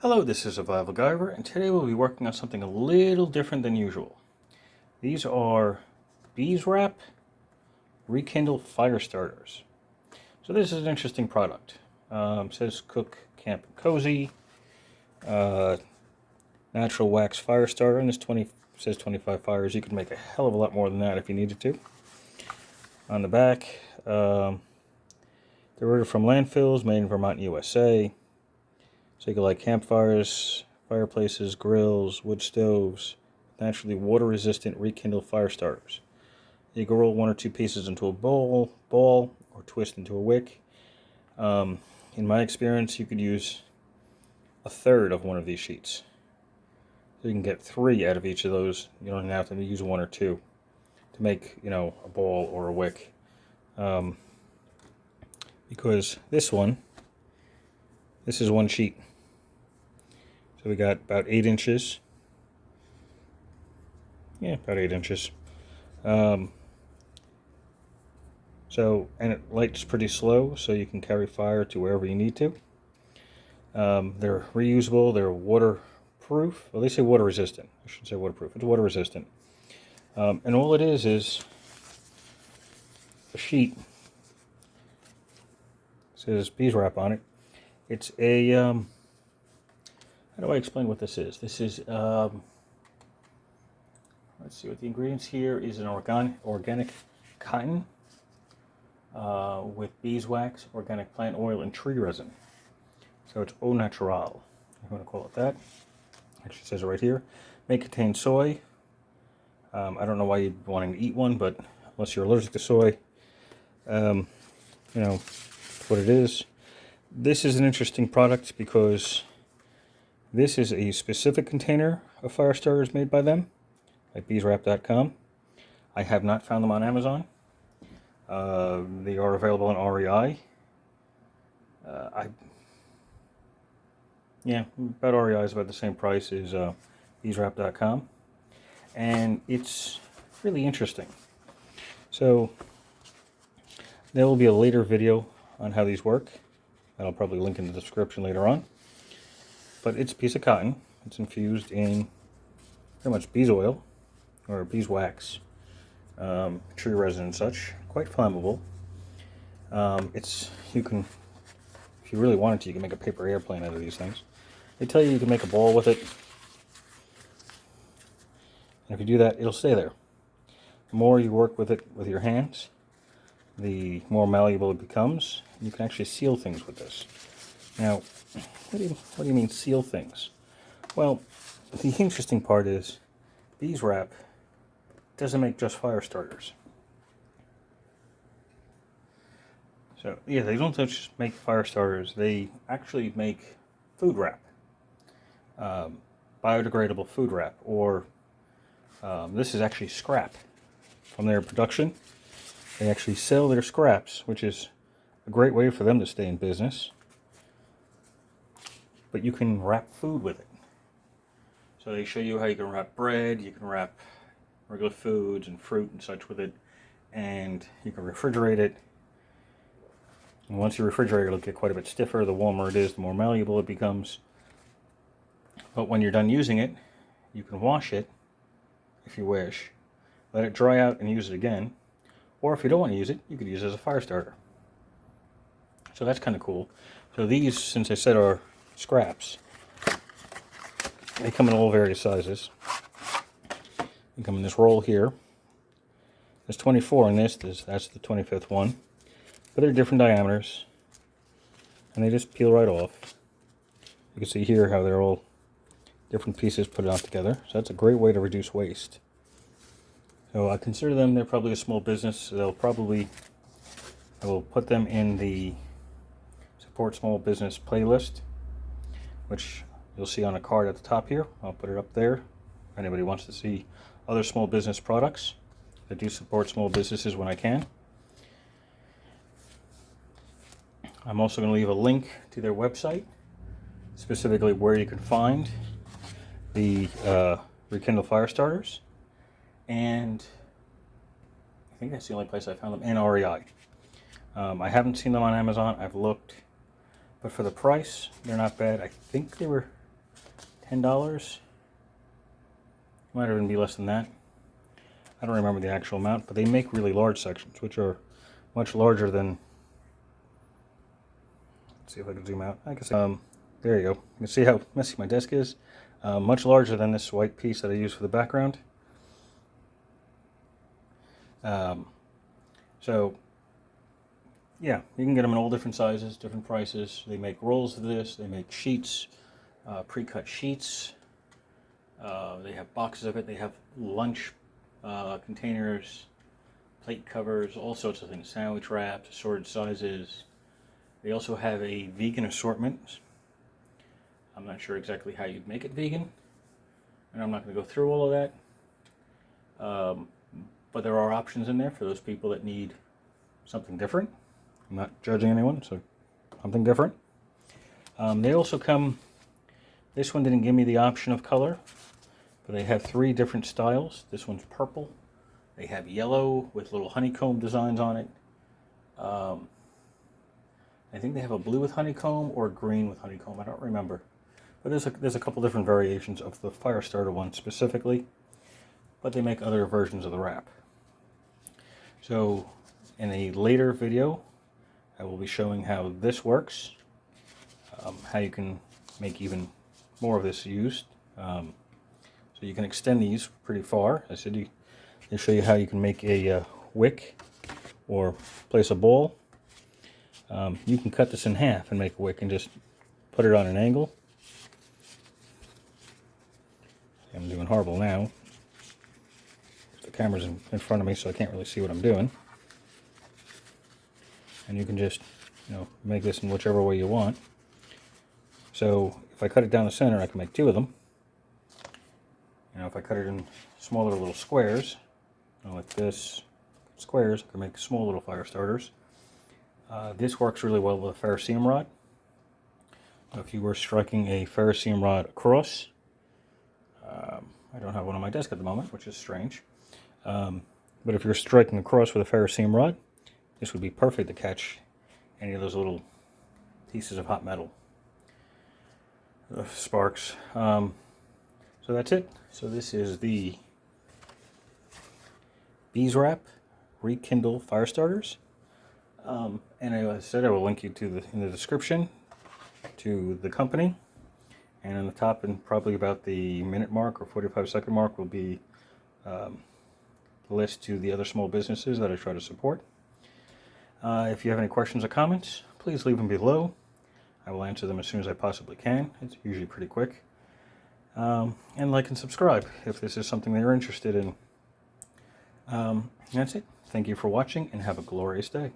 Hello, this is Survival-gyver, and today we'll be working on something a little different than usual. These are beeswrap Rekindle fire starters. So this is an interesting product. Says cook, camp, and cozy. Natural wax fire starter, and this says 25 fires. You could make a hell of a lot more than that if you needed to. On the back, they're ordered from landfills, made in Vermont, USA. So you can light campfires, fireplaces, grills, wood stoves, naturally water-resistant Rekindle fire starters. You can roll one or two pieces into a ball, or twist into a wick. In my experience, you could use a third of one of these sheets. So you can get 3 out of each of those. You don't have to use 1 or 2 to make, a ball or a wick. Because this is one sheet. So we got about 8 inches. Yeah, about 8 inches. And it lights pretty slow, so you can carry fire to wherever you need to. They're reusable, they're waterproof. Well, they say water resistant. I shouldn't say waterproof, it's water resistant. And all it is a sheet. It says beeswrap on it. It's a, how do I explain what this is? This is, let's see what the ingredients here is: an organic cotton with beeswax, organic plant oil, and tree resin. So it's au natural, if you want to call it that. Actually says it right here. May contain soy. I don't know why you'd be wanting to eat one, but unless you're allergic to soy, what it is. This is an interesting product because this is a specific container of fire starters made by them at beeswrap.com. I have not found them on Amazon. They are available on REI. About REI is about the same price as beeswrap.com. And it's really interesting. So there will be a later video on how these work. I'll probably link in the description later on. But it's a piece of cotton. It's infused in pretty much bees oil or beeswax, tree resin and such. Quite flammable. You can, if you really wanted to, you can make a paper airplane out of these things. They tell you can make a ball with it. And if you do that, it'll stay there. The more you work with it with your hands, the more malleable it becomes. You can actually seal things with this. Now, what do you mean seal things? Well, the interesting part is beeswrap doesn't make just fire starters. So yeah, they don't just make fire starters. They actually make food wrap, biodegradable food wrap, or this is actually scrap from their production. They actually sell their scraps, which is a great way for them to stay in business. But you can wrap food with it. So they show you how you can wrap bread, you can wrap regular foods and fruit and such with it, and you can refrigerate it. And once you refrigerate it, it'll get quite a bit stiffer. The warmer it is, the more malleable it becomes. But when you're done using it, you can wash it if you wish, let it dry out and use it again. Or if you don't want to use it, you could use it as a fire starter. So that's kind of cool. So these, since I said, are scraps. They come in all various sizes. They come in this roll here. There's 24 in this. That's the 25th one. But they're different diameters. And they just peel right off. You can see here how they're all different pieces put out together. So that's a great way to reduce waste. So I consider them, they're probably a small business. I will put them in the Support Small Business playlist, which you'll see on a card at the top here. I'll put it up there if anybody wants to see other small business products. I do support small businesses when I can. I'm also going to leave a link to their website, specifically where you can find the Rekindle fire starters. And I think that's the only place I found them, and REI. I haven't seen them on Amazon. I've looked, but for the price, they're not bad. I think they were $10. Might even be less than that. I don't remember the actual amount, but they make really large sections, which are much larger than. Let's see if I can zoom out. I guess. There you go. You can see how messy my desk is. Much larger than this white piece that I use for the background. So, yeah, you can get them in all different sizes, different prices. They make rolls of this. They make sheets, pre-cut sheets. They have boxes of it. They have lunch containers, plate covers, all sorts of things. Sandwich wraps, assorted sizes. They also have a vegan assortment. I'm not sure exactly how you'd make it vegan, and I'm not going to go through all of that. But there are options in there for those people that need something different. I'm not judging anyone, so something different. They also come, this one didn't give me the option of color, but they have 3 different styles. This one's purple. They have yellow with little honeycomb designs on it. I think they have a blue with honeycomb or green with honeycomb. I don't remember. But there's a couple different variations of the fire starter one specifically. But they make other versions of the wrap. So in a later video, I will be showing how this works. How you can make even more of this used. So you can extend these pretty far. I said they show you how you can make a wick or place a ball. You can cut this in half and make a wick and just put it on an angle. I'm doing horrible now. The camera's in front of me, so I can't really see what I'm doing. And you can just, make this in whichever way you want. So if I cut it down the center, I can make 2 of them. If I cut it in smaller little squares, like this, squares, I can make small little fire starters. This works really well with a ferrocerium rod. If you were striking a ferrocerium rod across, I don't have one on my desk at the moment, which is strange. But if you're striking across with a ferrocerium rod, this would be perfect to catch any of those little pieces of hot metal. Sparks. So that's it. So this is the Bees Wrap Rekindle fire starters. And as I said, I will link you to in the description to the company. And on the top, and probably about the minute mark or 45-second mark, will be the list to the other small businesses that I try to support. If you have any questions or comments, please leave them below. I will answer them as soon as I possibly can. It's usually pretty quick. And like and subscribe if this is something that you're interested in. That's it. Thank you for watching and have a glorious day.